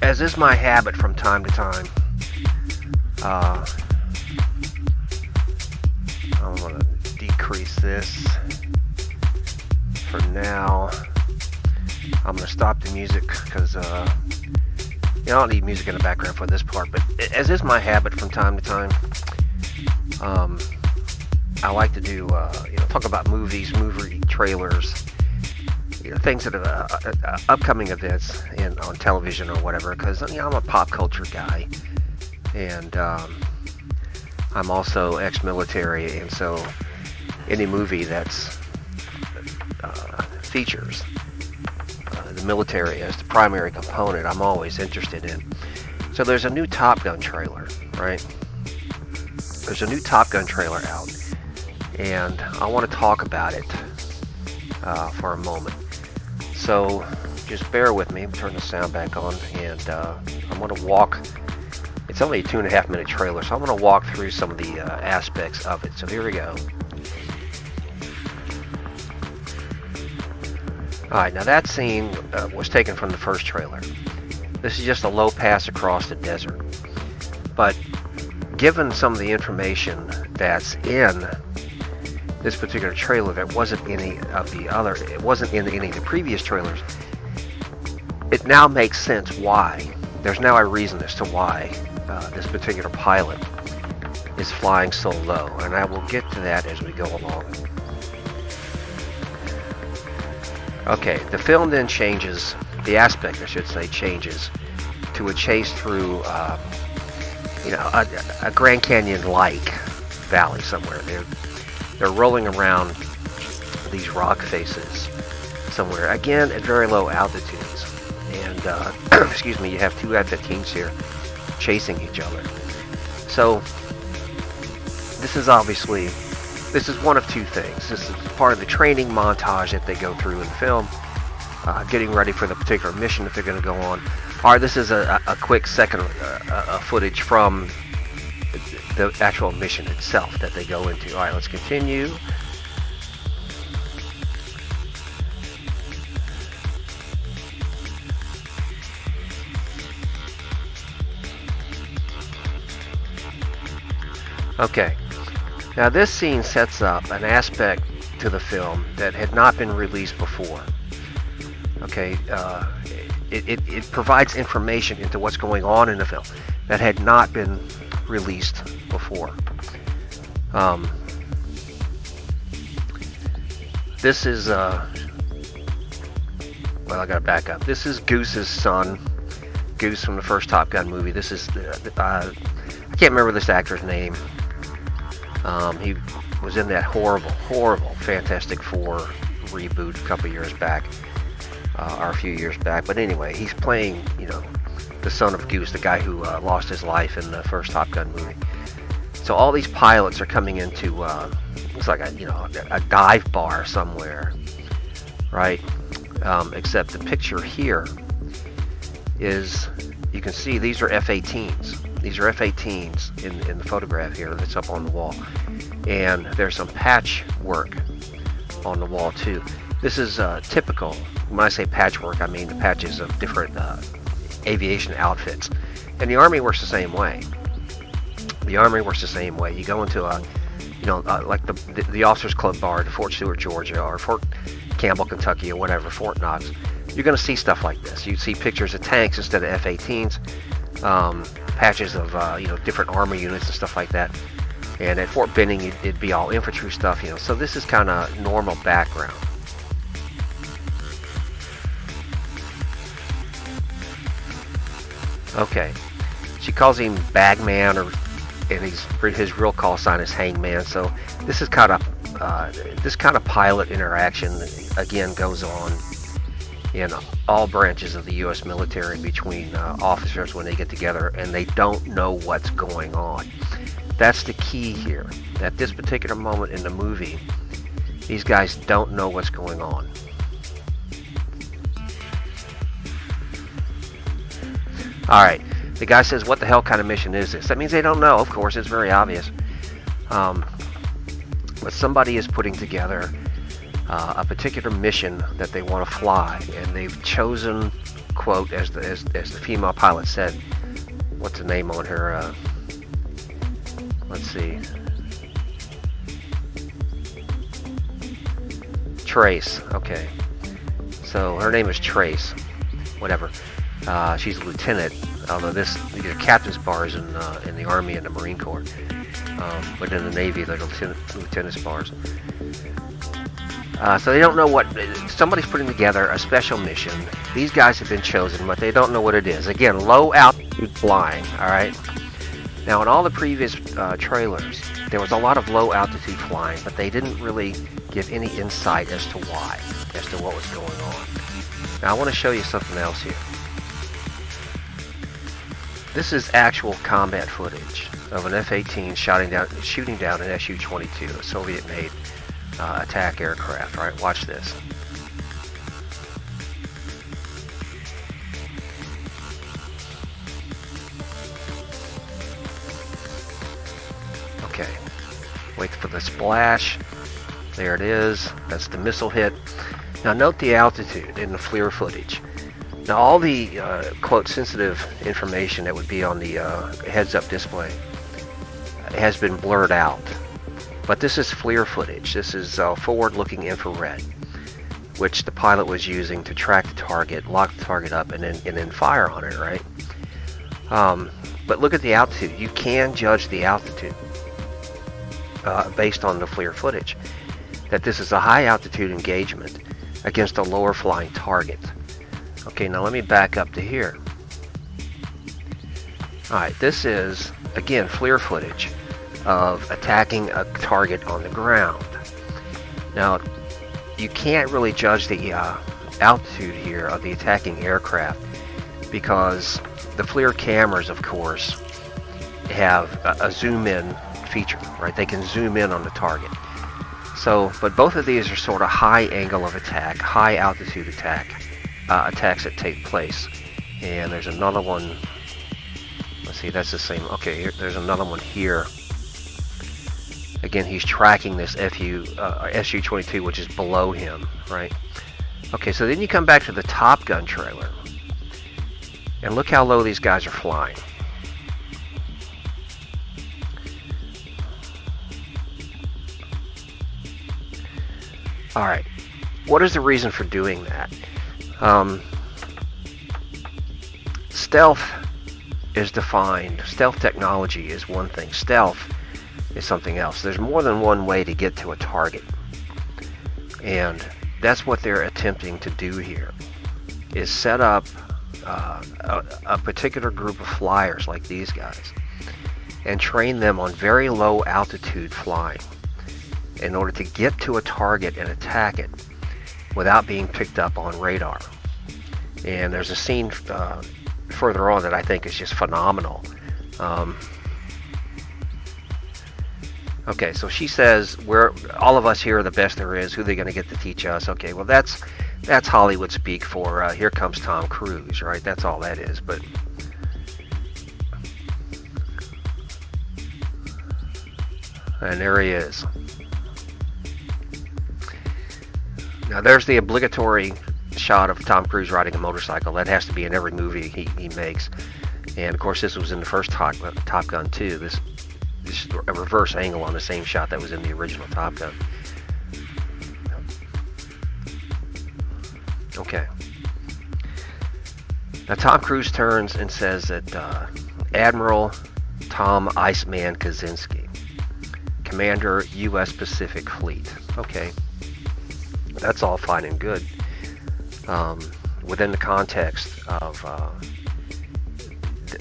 As is my habit from time to time, I'm going to decrease this for now. I'm going to stop the music because I don't need music in the background for this part, but as is my habit from time to time, I like to do, talk about movies, movie trailers, things that are upcoming events on television or whatever, because I'm a pop culture guy, and I'm also ex-military, and so any movie that's features the military as the primary component, I'm always interested in. So there's a new Top Gun trailer, right? There's a new Top Gun trailer out, and I want to talk about it for a moment. So just bear with me. Turn the sound back on, and I'm going to walk. It's only a 2.5 minute trailer, so I'm going to walk through some of the aspects of it. So here we go. Alright, now that scene was taken from the first trailer. This is just a low pass across the desert. But given some of the information that's in this particular trailer that wasn't in any of the previous trailers, it now makes sense why. There's now a reason as to why this particular pilot is flying so low, and I will get to that as we go along. Okay, the film then changes, the aspect I should say changes to a chase through a Grand Canyon-like valley somewhere. They're rolling around these rock faces somewhere, again at very low altitudes, and excuse me, you have two F-15s here chasing each other. So this is one of two things. This is part of the training montage that they go through in the film, getting ready for the particular mission that they're going to go on, or this is a quick second footage from the actual mission itself that they go into. Alright, let's continue. Okay, now this scene sets up an aspect to the film that had not been released before. Okay, it provides information into what's going on in the film that had not been released before. This is I gotta back up. This is Goose's son, Goose from the first Top Gun movie. This is I can't remember this actor's name. He was in that horrible Fantastic Four reboot a couple years back, or a few years back. But anyway, he's playing, the son of Goose, the guy who lost his life in the first Top Gun movie. So all these pilots are coming into looks like a dive bar somewhere, right? Except the picture here is, you can see these are F-18s. These are F-18s in the photograph here that's up on the wall. And there's some patchwork on the wall too. This is typical. When I say patchwork, I mean the patches of different aviation outfits. And the Army works the same way. The Army works the same way. You go into like the Officers Club bar at Fort Stewart, Georgia, or Fort Campbell, Kentucky, or whatever, Fort Knox. You're going to see stuff like this. You see pictures of tanks instead of F-18s. patches of different armor units and stuff like that. And at Fort Benning, it'd be all infantry stuff, So this is kind of normal background. Okay, she calls him Bagman, and his real call sign is Hangman. So this is kind of pilot interaction again goes on in all branches of the U.S. military between officers when they get together and they don't know what's going on. That's the key here. At this particular moment in the movie, these guys don't know what's going on. Alright, the guy says, what the hell kind of mission is this? That means they don't know, of course, it's very obvious. But somebody is putting together a particular mission that they want to fly, and they've chosen, quote, as the female pilot said, what's the name on her? Let's see. Trace, okay. So her name is Trace, whatever. She's a lieutenant, although these are captain's bars in the Army and the Marine Corps. But in the Navy, they're lieutenant's bars. So they don't know what... Somebody's putting together a special mission. These guys have been chosen, but they don't know what it is. Again, low-altitude flying, alright? Now, in all the previous trailers, there was a lot of low-altitude flying, but they didn't really give any insight as to why, as to what was going on. Now, I want to show you something else here. This is actual combat footage of an F-18 shooting down an Su-22, a Soviet-made attack aircraft. All right, watch this. Okay, wait for the splash. There it is. That's the missile hit. Now note the altitude in the FLIR footage. Now all the quote sensitive information that would be on the heads-up display has been blurred out. But this is FLIR footage. This is forward-looking infrared, which the pilot was using to track the target, lock the target up, and then fire on it, right? But look at the altitude. You can judge the altitude based on the FLIR footage. That this is a high-altitude engagement against a lower-flying target. Okay, now let me back up to here. Alright, this is, again, FLIR footage of attacking a target on the ground. Now, you can't really judge the altitude here of the attacking aircraft because the FLIR cameras, of course, have a zoom-in feature, right? They can zoom in on the target. So, but both of these are sort of high angle of attack, high altitude attacks that take place. And there's another one. Let's see, that's the same. Okay, there's another one here. Again, he's tracking this Su-22, which is below him, right? Okay, so then you come back to the Top Gun trailer. And look how low these guys are flying. Alright, what is the reason for doing that? Stealth is defined. Stealth technology is one thing. Stealth is something else. There's more than one way to get to a target. And that's what they're attempting to do here, is set up a particular group of flyers like these guys and train them on very low altitude flying in order to get to a target and attack it without being picked up on radar. And there's a scene further on that I think is just phenomenal. Okay, so she says, all of us here are the best there is. Who are they going to get to teach us? Okay, well that's Hollywood speak for here comes Tom Cruise, right? That's all that is. But and there he is. Now there's the obligatory shot of Tom Cruise riding a motorcycle. That has to be in every movie he makes. And of course this was in the first Top Gun too. This is a reverse angle on the same shot that was in the original Top Gun. Okay. Now Tom Cruise turns and says that Admiral Tom Iceman Kaczynski, Commander U.S. Pacific Fleet. Okay, that's all fine and good within the context of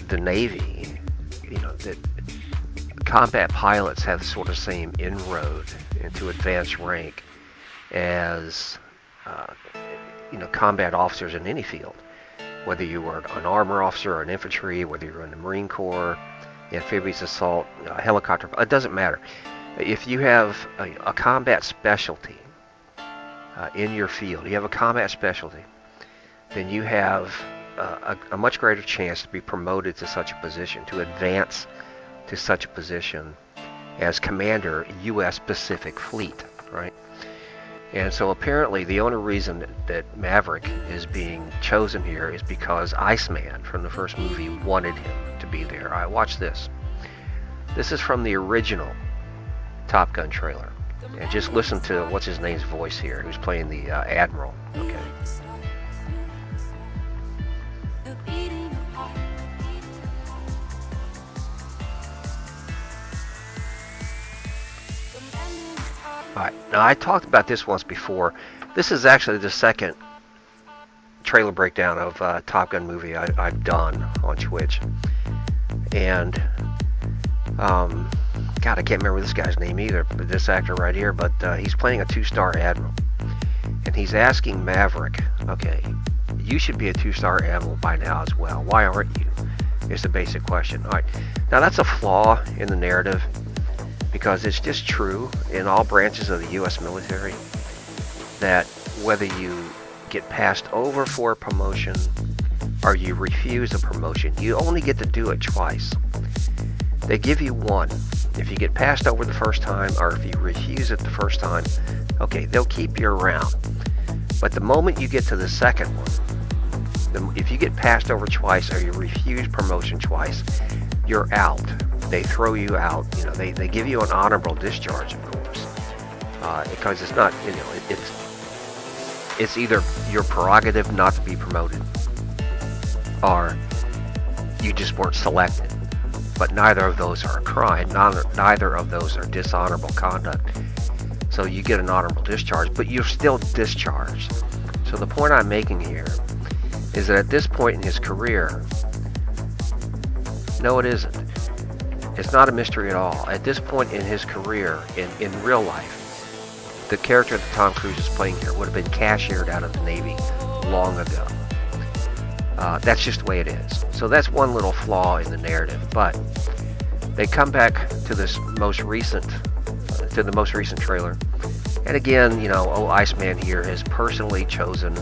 the Navy. You know that combat pilots have sort of same inroad into advanced rank as combat officers in any field. Whether you were an armor officer or an infantry, whether you're in the Marine Corps, amphibious assault, helicopter, it doesn't matter. If you have a combat specialty in your field, you have a combat specialty, then you have a much greater chance to be promoted to such a position, to advance to such a position as Commander U.S. Pacific Fleet, right? And so apparently the only reason that Maverick is being chosen here is because Iceman from the first movie wanted him to be there. All right, watch this. This is from the original Top Gun trailer. And just listen to what's his name's voice here, who's playing the Admiral. Okay. Alright, now I talked about this once before. This is actually the second trailer breakdown of Top Gun movie I've done on Twitch. And, God, I can't remember this guy's name either, but this actor right here, but he's playing a 2-star admiral. And he's asking Maverick, okay, you should be a 2-star admiral by now as well. Why aren't you? Is the basic question. Alright, now that's a flaw in the narrative, because it's just true in all branches of the U.S. military that whether you get passed over for a promotion or you refuse a promotion, you only get to do it twice. They give you one. If you get passed over the first time or if you refuse it the first time, okay, they'll keep you around. But the moment you get to the second one, if you get passed over twice or you refuse promotion twice, you're out. They throw you out. You know, they give you an honorable discharge, of course, because it's not, it's either your prerogative not to be promoted, or you just weren't selected. But neither of those are a crime. Neither of those are dishonorable conduct. So you get an honorable discharge, but you're still discharged. So the point I'm making here is that at this point in his career, no, it isn't. It's not a mystery at all. At this point in his career, in real life, the character that Tom Cruise is playing here would have been cashiered out of the Navy long ago. That's just the way it is. So that's one little flaw in the narrative. But they come back to this most recent trailer, and again, Iceman here has personally chosen,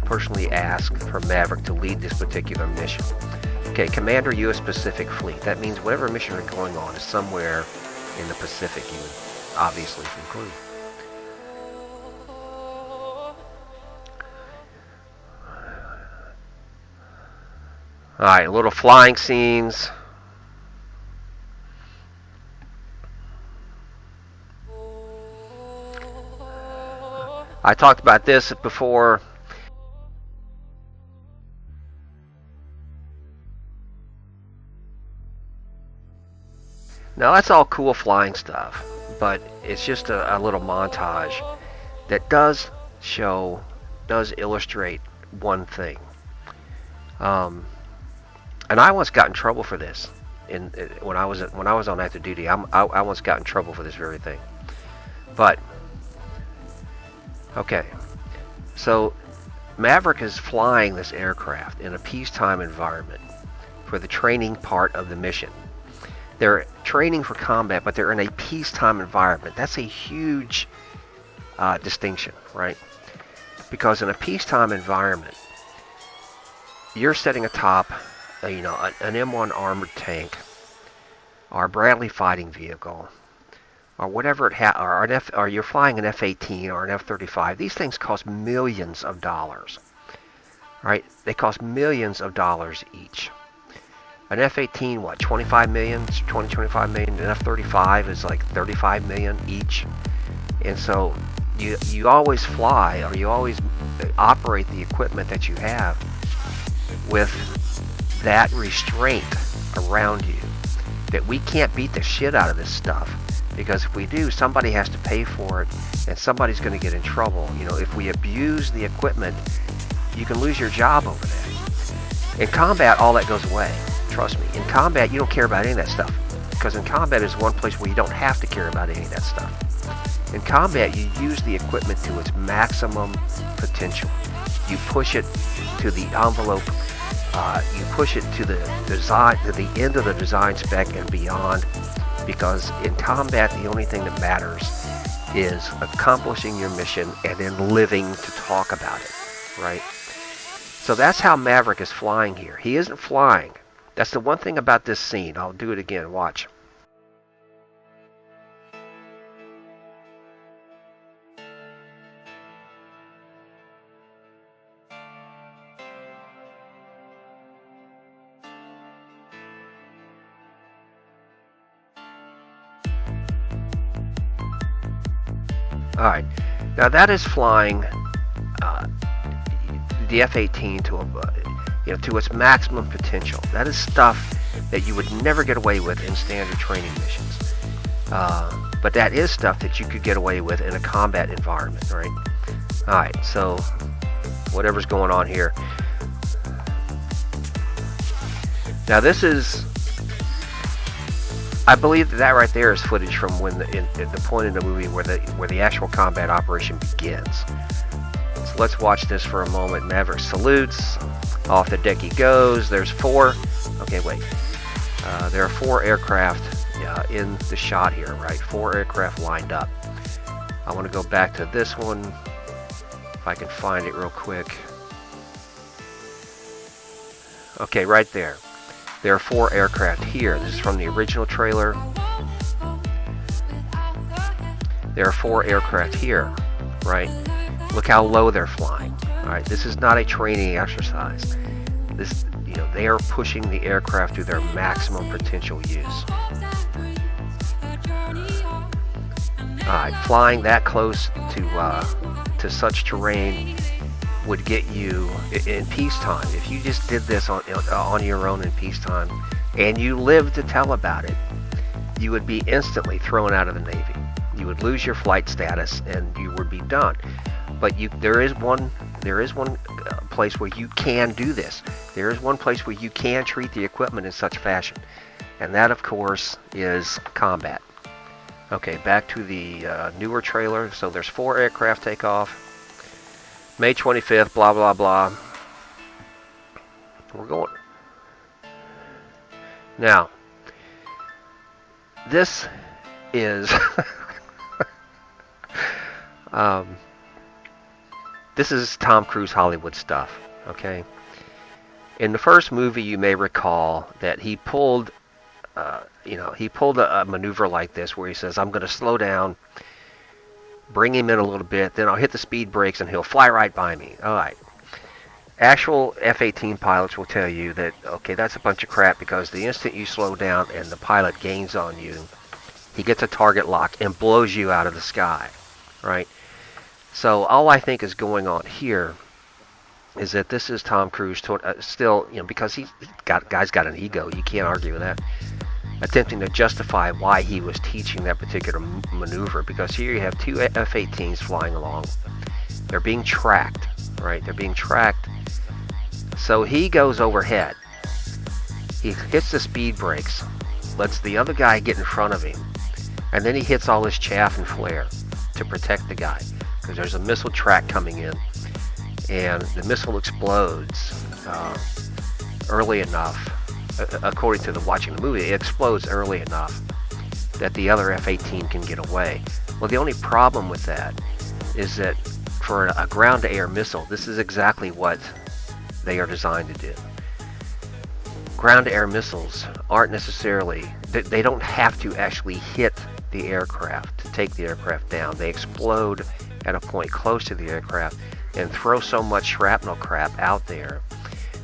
personally asked for Maverick to lead this particular mission. Okay, Commander U.S. Pacific Fleet. That means whatever mission you're going on is somewhere in the Pacific, you would obviously conclude. Alright, little flying scenes. I talked about this before. Now that's all cool flying stuff, but it's just a little montage that does illustrate one thing. And I once got in trouble for this. When I was on active duty, I once got in trouble for this very thing. But okay, so Maverick is flying this aircraft in a peacetime environment for the training part of the mission. They're training for combat, but they're in a peacetime environment. That's a huge distinction, right? Because in a peacetime environment, you're sitting atop, an M1 armored tank, or a Bradley fighting vehicle, or whatever it or you're flying an F-18 or an F-35. These things cost millions of dollars, right? They cost millions of dollars each. An F-18, what, 25 million, 25 million. An F-35 is like 35 million each. And so you always fly, or you always operate the equipment that you have with that restraint around you, that we can't beat the shit out of this stuff, because if we do, somebody has to pay for it, and somebody's going to get in trouble. You know, if we abuse the equipment, you can lose your job over that. In combat, all that goes away. Trust me. In combat, you don't care about any of that stuff, because in combat is one place where you don't have to care about any of that stuff. In combat, you use the equipment to its maximum potential. You push it to the envelope. You push it to the design, to the end of the design spec and beyond, because in combat, the only thing that matters is accomplishing your mission and then living to talk about it, right? So that's how Maverick is flying here. He isn't flying. That's the one thing about this scene. I'll do it again. Watch. All right, now that is flying the F-18 to its maximum potential. That is stuff that you would never get away with in standard training missions, but that is stuff that you could get away with in a combat environment, right? All right, so whatever's going on here. Now this is, I believe that right there is footage from when the point in the movie where the actual combat operation begins. So let's watch this for a moment. Maverick salutes. Off the deck he goes. There's four. Okay, wait. There are four aircraft in the shot here, right? Four aircraft lined up. I want to go back to this one, if I can find it real quick. Okay, right there. There are four aircraft here. This is from the original trailer. There are four aircraft here, right? Look how low they're flying. All right, this is not a training exercise. This, they are pushing the aircraft to their maximum potential use. All right, flying that close to such terrain would get you in peacetime. If you just did this on your own in peacetime and you lived to tell about it, you would be instantly thrown out of the Navy. You would lose your flight status and you would be done. But there is one place where you can do this. There is one place where you can treat the equipment in such fashion, and that, of course, is combat. Okay, back to the newer trailer. So there's four aircraft take off. May 25th, blah, blah, blah. We're going. Now, this is this is Tom Cruise Hollywood stuff, okay? In the first movie, you may recall that he pulled a maneuver like this where he says, I'm going to slow down, bring him in a little bit, then I'll hit the speed brakes and he'll fly right by me. All right. Actual F-18 pilots will tell you that, okay, that's a bunch of crap, because the instant you slow down and the pilot gains on you, he gets a target lock and blows you out of the sky, right? So all I think is going on here is that this is Tom Cruise still, because guy's got an ego, you can't argue with that, attempting to justify why he was teaching that particular maneuver, because here you have two F-18s flying along. They're being tracked, right? They're being tracked. So he goes overhead. He hits the speed brakes, lets the other guy get in front of him, and then he hits all his chaff and flare to protect the guy, because there's a missile track coming in, and the missile explodes early enough. According to watching the movie, it explodes early enough that the other F-18 can get away. Well, the only problem with that is that for a ground-to-air missile, this is exactly what they are designed to do. Ground-to-air missiles aren't necessarily, they don't have to actually hit the aircraft to take the aircraft down. They explode at a point close to the aircraft and throw so much shrapnel crap out there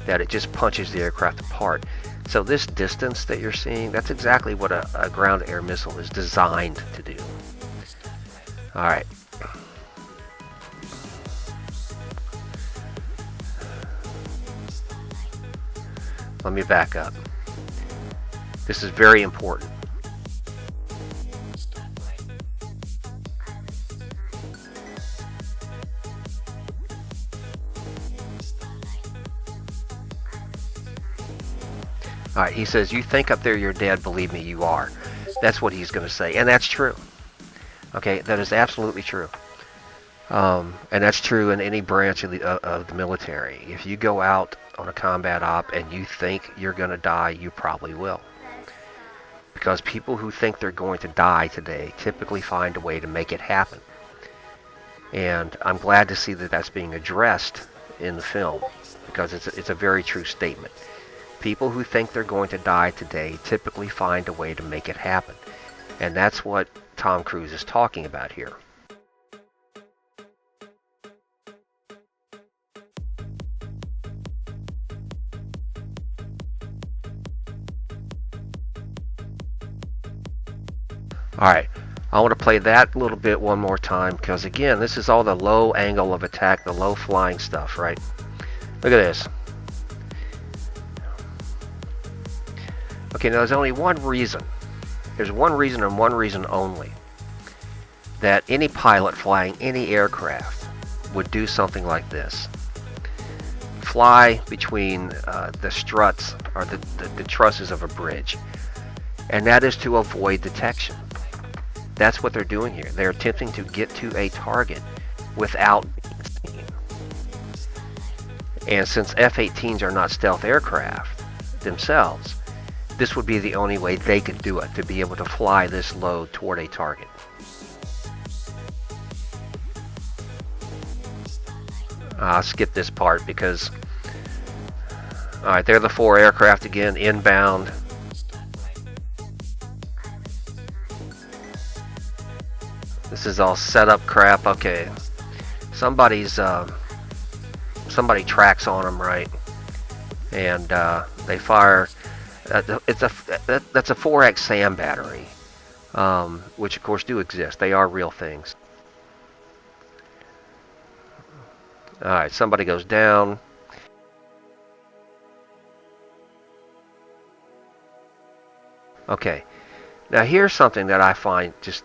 that it just punches the aircraft apart. So this distance that you're seeing, that's exactly what a ground-to-air missile is designed to do. All right. let me back up. This is very important. All right, he says, you think up there you're dead, believe me, you are. That's what he's going to say, and that's true. Okay, that is absolutely true. And that's true in any branch of the military. If you go out on a combat op and you think you're going to die, you probably will. Because people who think they're going to die today typically find a way to make it happen. And I'm glad to see that that's being addressed in the film, because it's a very true statement. People who think they're going to die today typically find a way to make it happen. And that's what Tom Cruise is talking about here. Alright, I want to play that a little bit one more time, because again, this is all the low angle of attack, the low flying stuff, right? Look at this. Okay, now there's only one reason. There's one reason and one reason only that any pilot flying any aircraft would do something like this. Fly between the struts or the trusses of a bridge. And that is to avoid detection. That's what they're doing here. They're attempting to get to a target without being seen. And since F-18s are not stealth aircraft themselves, this would be the only way they could do it, to be able to fly this low toward a target. I'll skip this part because... Alright, there are the 4 aircraft again, inbound. This is all set up crap. Okay. Somebody tracks on them, right? And they fire... that's a 4X SAM battery, which of course do exist. They are real things. Alright, somebody goes down. Okay, now here's something that I find just,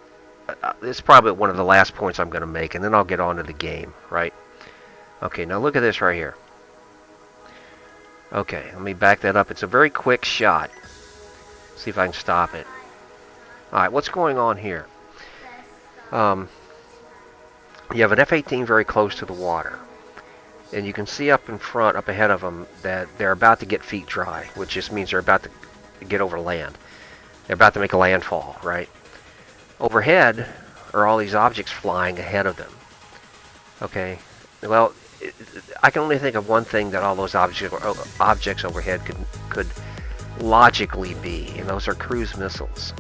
it's probably one of the last points I'm going to make, and then I'll get on to the game, right? Okay, now look at this right here. Okay, let me back that up. It's a very quick shot. See if I can stop it. Alright, what's going on here? You have an F-18 very close to the water. And you can see up in front, up ahead of them, that they're about to get feet dry, which just means they're about to get over land. They're about to make a landfall, right? Overhead are all these objects flying ahead of them. Okay, well, I can only think of one thing that all those objects overhead could logically be, and those are cruise missiles.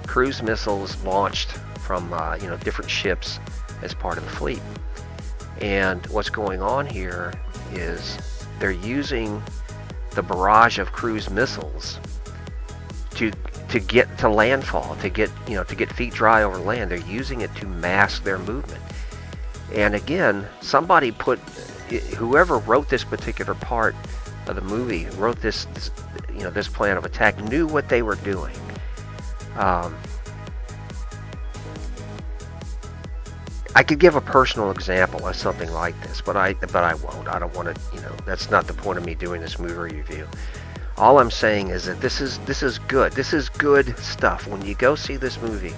Cruise missiles launched from different ships as part of the fleet. And what's going on here is they're using the barrage of cruise missiles to get to landfall, to get feet dry over land. They're using it to mask their movement. And again, somebody whoever wrote this particular part of the movie, wrote this plan of attack, knew what they were doing. I could give a personal example of something like this, but I won't. I don't want to. That's not the point of me doing this movie review. All I'm saying is that this is good. This is good stuff. When you go see this movie,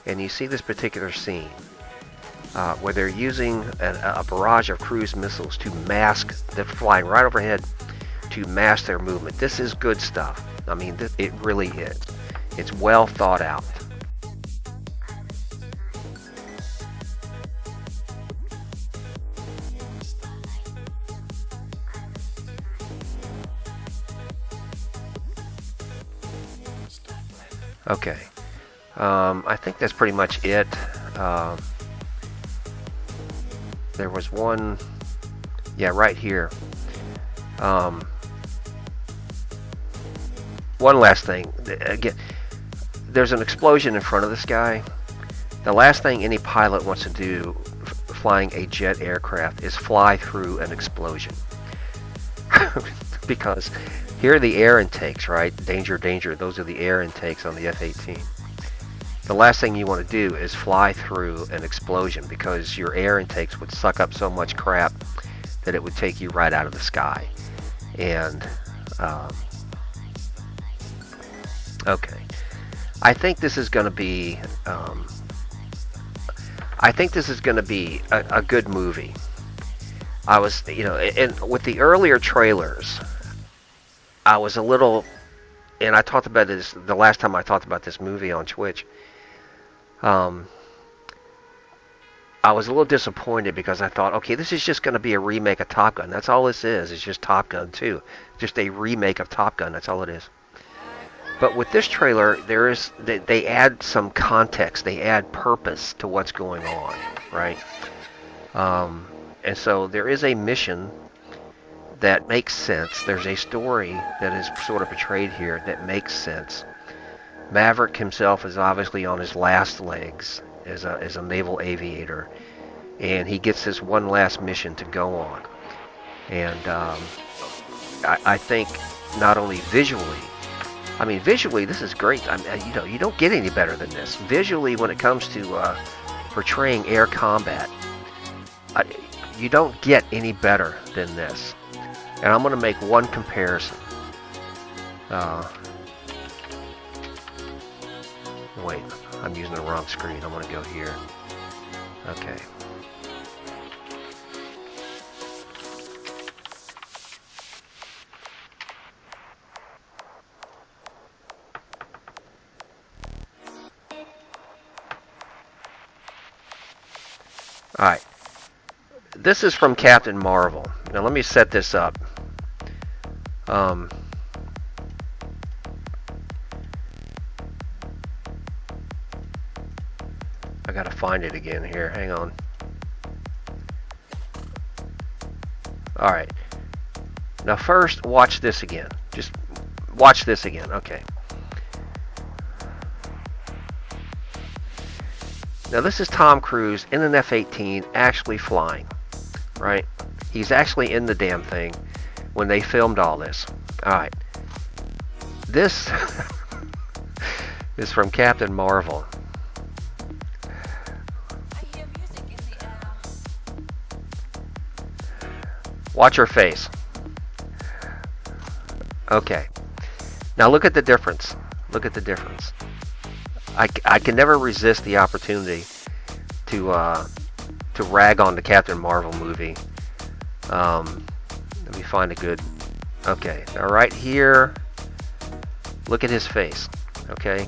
and you see this particular scene, where they're using a barrage of cruise missiles to mask, they're flying right overhead to mask their movement. This is good stuff. I mean, it really is. It's well thought out. Okay. I think that's pretty much it. There was one, right here. One last thing. Again, there's an explosion in front of this guy. The last thing any pilot wants to do flying a jet aircraft is fly through an explosion. Because Here are the air intakes, right? Danger, danger. Those are the air intakes on the F-18. The last thing you want to do is fly through an explosion because your air intakes would suck up so much crap that it would take you right out of the sky. And, okay. I think this is going to be, a good movie. I was, and with the earlier trailers, I was a little, and I talked about this the last time I talked about this movie on Twitch. I was a little disappointed because I thought, okay, this is just going to be a remake of Top Gun. That's all this is. It's just Top Gun 2. Just a remake of Top Gun. That's all it is. But with this trailer, they add some context. They add purpose to what's going on, right? And so there is a mission that makes sense. There's a story that is sort of portrayed here that makes sense. Maverick himself is obviously on his last legs as a naval aviator, and he gets this one last mission to go on. And I think not only visually, visually this is great. You don't get any better than this. Visually, when it comes to portraying air combat, you don't get any better than this. And I'm going to make one comparison. Wait, I'm using the wrong screen. I'm going to go here. Okay. Alright. This is from Captain Marvel. Now let me set this up. I gotta find it again here. Hang on. Alright. Now first, watch this again. Just watch this again. Okay. Now this is Tom Cruise in an F-18 actually flying. Right? He's actually in the damn thing when they filmed all this. Alright. This is from Captain Marvel. Watch her face. Okay. Now look at the difference. Look at the difference. I can never resist the opportunity to rag on the Captain Marvel movie. Let me find a good... Okay, now right here, look at his face. Okay,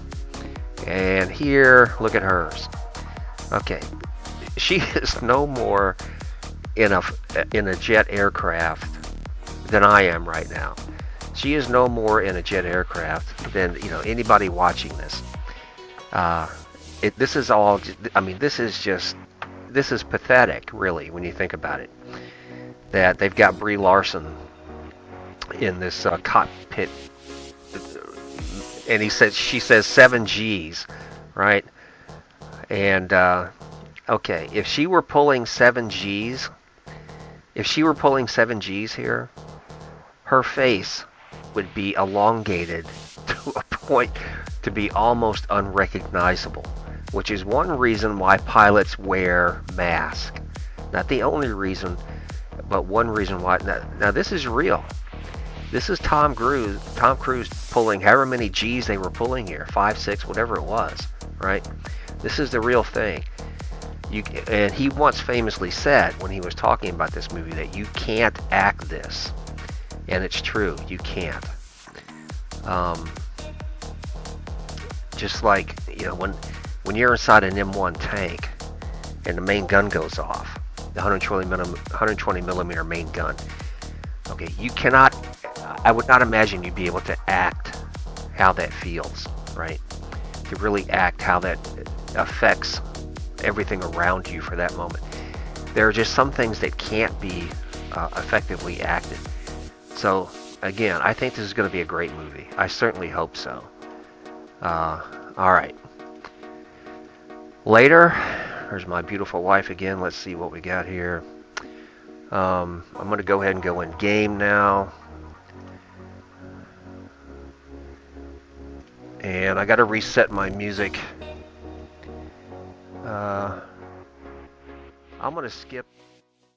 and here, look at hers. Okay, she is no more in a jet aircraft than I am right now. She is no more in a jet aircraft than anybody watching this. This is all. This is pathetic, really, when you think about it. That they've got Brie Larson in this cockpit, and she says 7 G's, right? And okay, if she were pulling 7 G's, here, her face would be elongated to a point to be almost unrecognizable, which is one reason why pilots wear masks. Not the only reason, but one reason why. Now this is real. This is Tom Cruise pulling however many G's they were pulling here, 5, 6, whatever it was, right? This is the real thing. And he once famously said, when he was talking about this movie, that you can't act this. And it's true, you can't. Just like, when you're inside an M1 tank and the main gun goes off, the 120 millimeter main gun, okay, I would not imagine you'd be able to act how that feels, right? To really act how that affects everything around you for that moment. There are just some things that can't be effectively acted. So, again, I think this is going to be a great movie. I certainly hope so. Alright. Later, there's my beautiful wife again. Let's see what we got here. I'm going to go ahead and go in game now. I got to reset my music. I'm going to skip